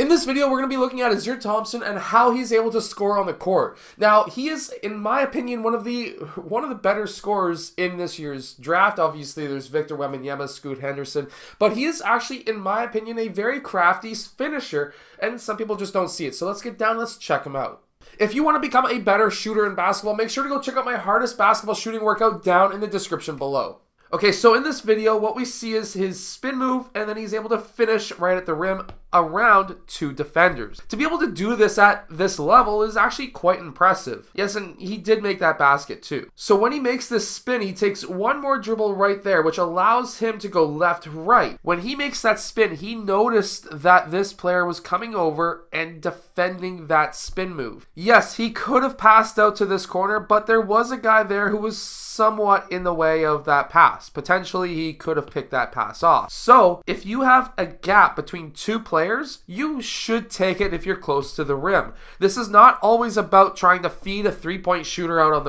In this video, we're going to be looking at Ausar Thompson and how he's able to score on the court. Now, he is, in my opinion, one of the better scorers in this year's draft. Obviously, there's Victor Wembanyama, Scoot Henderson, but he is actually, in my opinion, a very crafty finisher, and some people just don't see it. So let's get down, let's check him out. If you want to become a better shooter in basketball, make sure to go check out my hardest basketball shooting workout down in the description below. Okay, so in this video, what we see is his spin move, and then he's able to finish right at the rim around two defenders. To be able to do this at this level is actually quite impressive. Yes, and he did make that basket too. So when he makes this spin, he takes one more dribble right there, which allows him to go left-right. When he makes that spin, he noticed that this player was coming over and defending that spin move. Yes, he could have passed out to this corner, but there was a guy there who was somewhat in the way of that pass. Potentially, he could have picked that pass off. So, if you have a gap between two players, you should take it if you're close to the rim. This is not always about trying to feed a three-point shooter out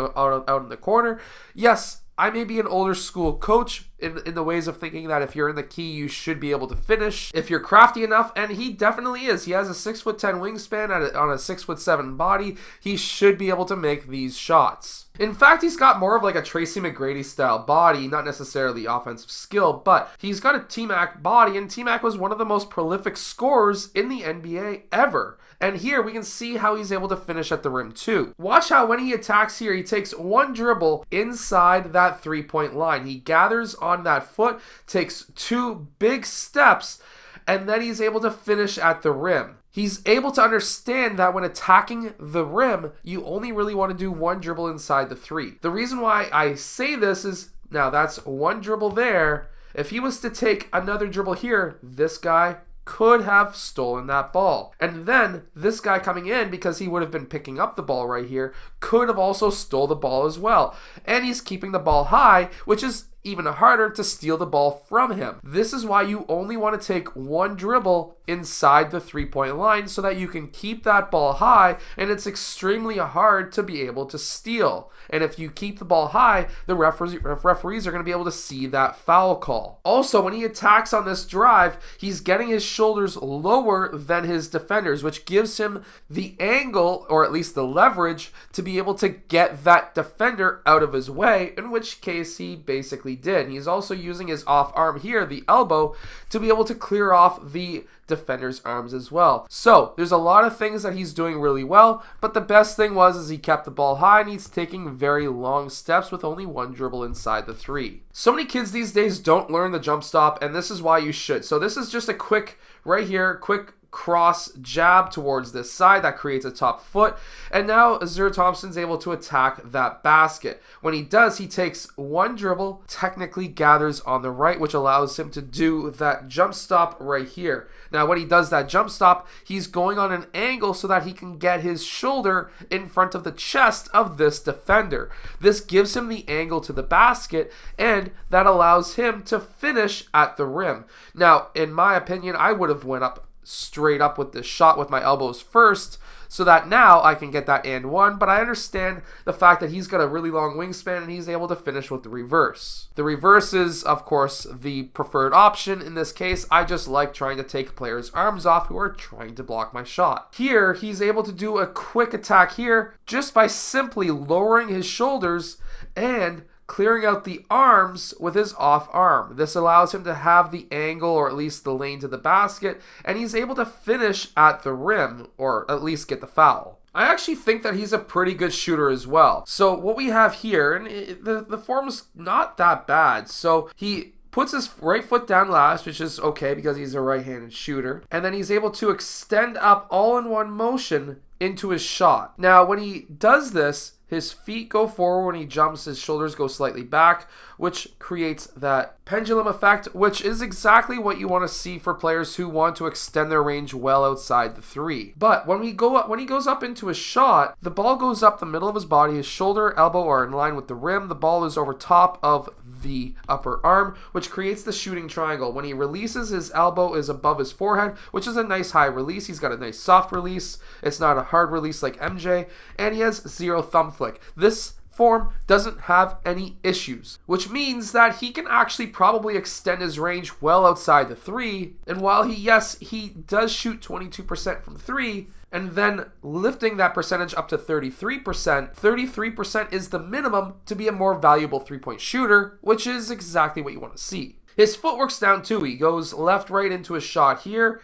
in the corner. Yes, I may be an older school coach in the ways of thinking that if you're in the key, you should be able to finish if you're crafty enough, and he definitely is. He has a 6'10" wingspan on a 6'7" body. He should be able to make these shots. In fact, he's got more of like a Tracy McGrady style body, not necessarily offensive skill, but he's got a T-Mac body, and T-Mac was one of the most prolific scorers in the NBA ever. And here we can see how he's able to finish at the rim too. Watch how when he attacks here, he takes one dribble inside that three-point line. He gathers on that foot, takes two big steps, and then he's able to finish at the rim. He's able to understand that when attacking the rim, you only really want to do one dribble inside the three. The reason why I say this is, now that's one dribble there. If he was to take another dribble here, this guy could have stolen that ball. And then this guy coming in, because he would have been picking up the ball right here, could have also stole the ball as well. And he's keeping the ball high, which is even harder to steal the ball from him. This is why you only want to take one dribble inside the three-point line so that you can keep that ball high, and it's extremely hard to be able to steal. And if you keep the ball high, the referees are going to be able to see that foul call. Also, when he attacks on this drive, he's getting his shoulders lower than his defenders, which gives him the angle, or at least the leverage, to be able to get that defender out of his way, in which case he basically did. He's also using his off arm here, the elbow, to be able to clear off the defender's arms as well. So there's a lot of things that he's doing really well, but the best thing is he kept the ball high, and he's taking very long steps with only one dribble inside the three. So many kids these days don't learn the jump stop, and this is why you should. So this is just a quick, right here, quick cross jab towards this side that creates a top foot, and now Ausar Thompson's able to attack that basket. When he does, he takes one dribble, technically gathers on the right, which allows him to do that jump stop right here. Now when he does that jump stop, he's going on an angle so that he can get his shoulder in front of the chest of this defender. This gives him the angle to the basket, and that allows him to finish at the rim. Now in my opinion, I would have went up straight up with this shot with my elbows first, so that now I can get that and one, but I understand the fact that he's got a really long wingspan and he's able to finish with the reverse. The reverse is, of course, the preferred option in this case. I just like trying to take players' arms off who are trying to block my shot. Here, he's able to do a quick attack here just by simply lowering his shoulders and clearing out the arms with his off arm. This allows him to have the angle, or at least the lane to the basket, and he's able to finish at the rim, or at least get the foul. I actually think that he's a pretty good shooter as well. So what we have here, and the form's not that bad. So he puts his right foot down last, which is okay because he's a right-handed shooter, and then he's able to extend up all in one motion into his shot. Now when he does this, his feet go forward. When he jumps, his shoulders go slightly back, which creates that pendulum effect, which is exactly what you want to see for players who want to extend their range well outside the three. But when he goes up into his shot, the ball goes up the middle of his body. His shoulder, elbow are in line with the rim. The ball is over top of the upper arm, which creates the shooting triangle. When he releases, his elbow is above his forehead, which is a nice high release. He's got a nice soft release. It's not a hard release like MJ, and he has zero thumb flick. This form, doesn't have any issues, which means that he can actually probably extend his range well outside the 3. And while he does shoot 22% from 3, and then lifting that percentage up to 33%, 33% is the minimum to be a more valuable three-point shooter, which is exactly what you want to see. His footwork's down too. He goes left, right into his shot here,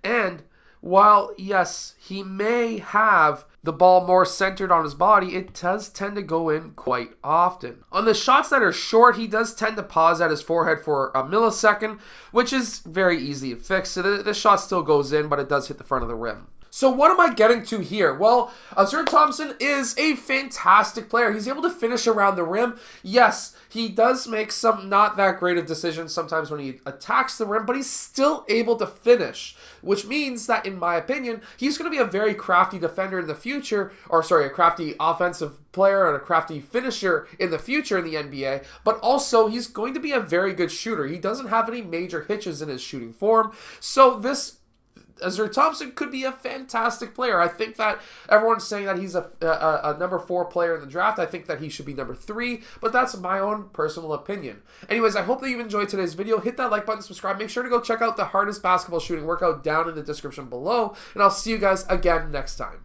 and while, yes, he may have the ball more centered on his body, it does tend to go in quite often. On the shots that are short, he does tend to pause at his forehead for a millisecond, which is very easy to fix. So the shot still goes in, but it does hit the front of the rim. So what am I getting to here? Well, Ausar Thompson is a fantastic player. He's able to finish around the rim. Yes, he does make some not that great of decisions sometimes when he attacks the rim, but he's still able to finish, which means that, in my opinion, he's going to be a very crafty defender in the future, a crafty offensive player and a crafty finisher in the future in the NBA, but also he's going to be a very good shooter. He doesn't have any major hitches in his shooting form, so this Ausar Thompson could be a fantastic player. I think that everyone's saying that he's a number 4 player in the draft. I think that he should be number 3, but that's my own personal opinion. Anyways, I hope that you've enjoyed today's video. Hit that like button, subscribe. Make sure to go check out the hardest basketball shooting workout down in the description below, and I'll see you guys again next time.